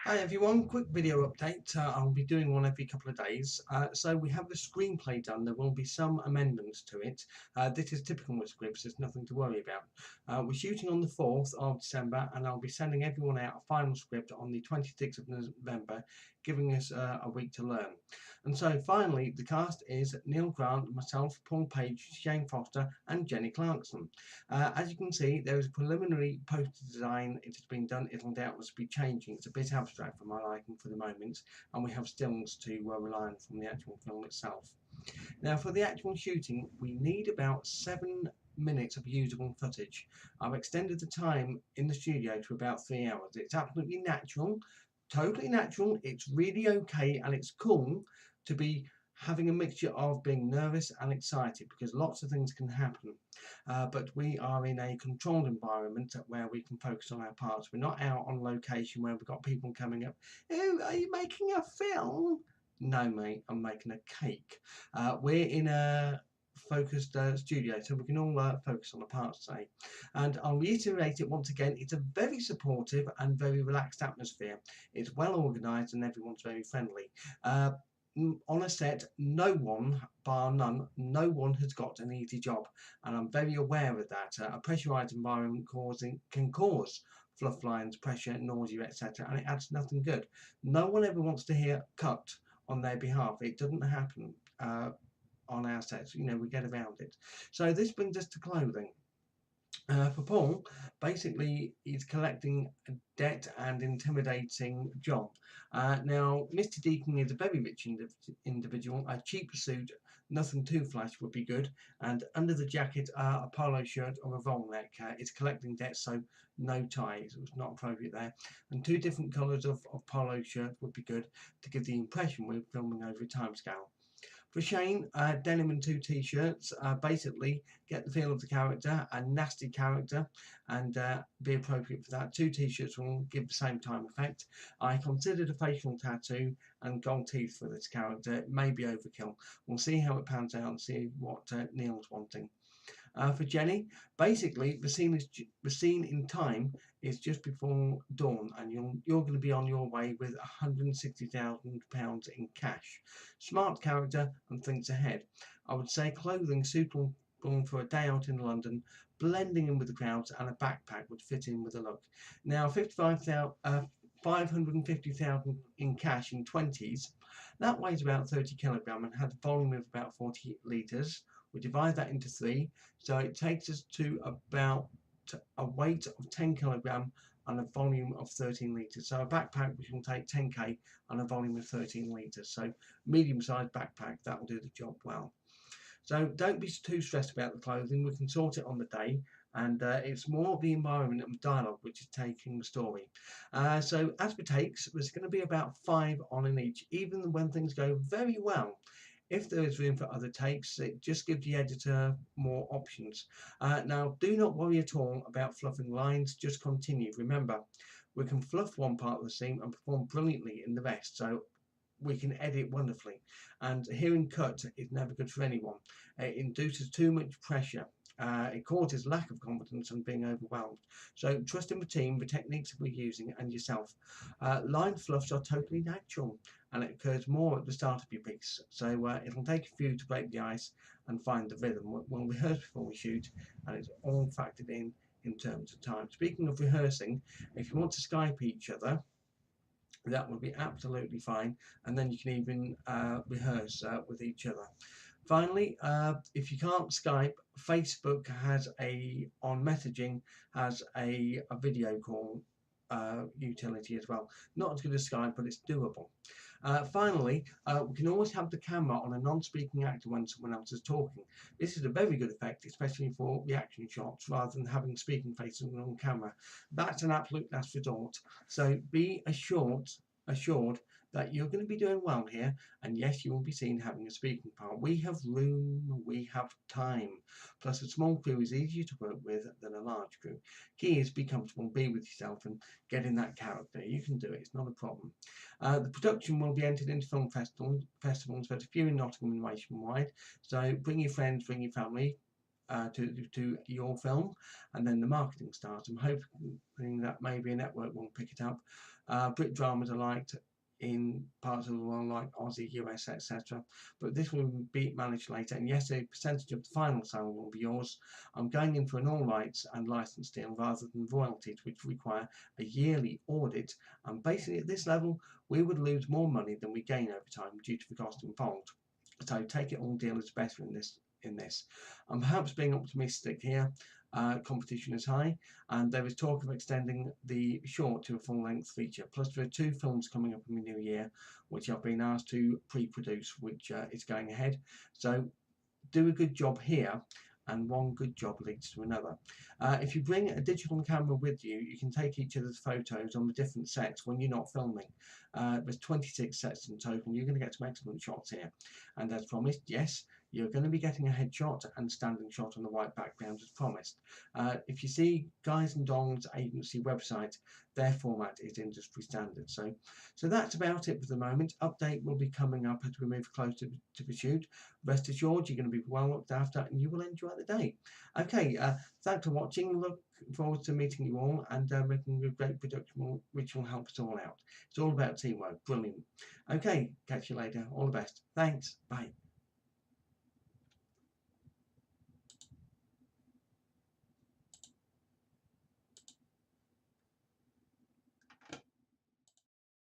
Hi everyone, quick video update. I'll be doing one every couple of days. So we have the screenplay done. There will be some amendments to it. This is typical with scripts, there's nothing to worry about. We're shooting on the 4th of December and I'll be sending everyone out a final script on the 26th of November, giving us a week to learn. And so finally, the cast is Neil Grant, myself, Paul Page, Shane Foster and Jenny Clarkson. As you can see, there is a preliminary poster design. It has been done. It'll doubtless be changing. It's a bit abstract for my liking for the moment, and we have stills to rely on from the actual film itself. Now, for the actual shooting, we need about 7 minutes of usable footage. I've extended the time in the studio to about 3 hours. It's absolutely natural, totally natural. It's really okay, and it's cool to be having a mixture of being nervous and excited because lots of things can happen. But we are in a controlled environment where we can focus on our parts. We're not out on location where we've got people coming up. Oh, are you making a film? No, mate, I'm making a cake. We're in a focused studio so we can all focus on the parts today, and I'll reiterate it once again, it's a very supportive and very relaxed atmosphere. It's well organized and everyone's very friendly. On a set, no one, bar none, no one has got an easy job, and I'm very aware of that. A pressurized environment can cause fluff lines, pressure, nausea, etc., and it adds nothing good. No one ever wants to hear cut on their behalf. It doesn't happen on our sets. We get around it. So this brings us to clothing. For Paul, basically, he's collecting a debt and intimidating job. Now, Mr. Deacon is a very rich individual. A cheap suit, nothing too flash, would be good. And under the jacket, a polo shirt or a roll neck. It's collecting debt, so no ties. It was not appropriate there. And two different colours of polo shirt would be good to give the impression we're filming over a time scale. For Shane, denim and two t-shirts, basically get the feel of the character, a nasty character, and be appropriate for that. Two t-shirts will give the same time effect. I considered a facial tattoo and gold teeth for this character. It may be overkill. We'll see how it pans out and see what Neil's wanting. For Jenny, basically the scene in time is just before dawn, and you're going to be on your way with £160,000 in cash. Smart character and thinks ahead. I would say clothing suitable for a day out in London, blending in with the crowds, and a backpack would fit in with the look. Now, 550,000 in cash in 20s. That weighs about 30 kilogram and had a volume of about 40 litres. We divide that into three, so it takes us to about a weight of 10 kilogram and a volume of 13 litres. So a backpack which will take 10k and a volume of 13 litres. So medium-sized backpack, that will do the job well. So don't be too stressed about the clothing. We can sort it on the day, and it's more the environment and dialogue which is taking the story. So as for takes, there's going to be about 5 on in each, even when things go very well. If there is room for other takes, it just gives the editor more options. Now, do not worry at all about fluffing lines, just continue. Remember, we can fluff one part of the scene and perform brilliantly in the rest, so we can edit wonderfully. And hearing cut is never good for anyone. It induces too much pressure. It causes lack of confidence and being overwhelmed. So trust in the team, the techniques we're using, and yourself. Line fluffs are totally natural, and it occurs more at the start of your piece. So it'll take a few to break the ice and find the rhythm. We'll rehearse before we shoot, and it's all factored in terms of time. Speaking of rehearsing, if you want to Skype each other, that would be absolutely fine, and then you can even rehearse with each other. Finally, if you can't Skype, Facebook has on messaging has a video call utility as well. Not as good as Skype, but it's doable. Finally, we can always have the camera on a non-speaking actor when someone else is talking. This is a very good effect, especially for reaction shots, rather than having speaking faces on camera. That's an absolute last resort. So be assured that you're going to be doing well here, and yes, you will be seen having a speaking part. We have room, we have time. Plus, a small crew is easier to work with than a large crew. Key is be comfortable, be with yourself, and get in that character. You can do it, it's not a problem. The production will be entered into film festivals, but a few in Nottingham and nationwide. So bring your friends, bring your family. to your film, and then the marketing starts. I'm hoping that maybe a network will pick it up. Brit dramas are liked in parts of the world like Aussie, US, etc. But this will be managed later, and yes, a percentage of the final sale will be yours. I'm going in for an all rights and license deal rather than royalties, which require a yearly audit, and basically at this level we would lose more money than we gain over time due to the cost involved. So take it all deal is better in this. I'm perhaps being optimistic here. Competition is high, and there is talk of extending the short to a full-length feature. Plus, there are 2 films coming up in the new year, which I've been asked to pre-produce, which is going ahead. So, do a good job here, and one good job leads to another. If you bring a digital camera with you, you can take each other's photos on the different sets when you're not filming. There's 26 sets in total. You're going to get some excellent shots here. And as promised, yes, you're going to be getting a headshot and standing shot on the white background as promised. If you see Guys and Dongs agency website, their format is industry standard. So that's about it for the moment. Update will be coming up as we move closer to the shoot. Rest assured, you're going to be well looked after and you will enjoy the day. Okay, thanks for watching. Look forward to meeting you all and making a great production which will help us all out. It's all about teamwork. Brilliant. Okay, catch you later. All the best. Thanks. Bye.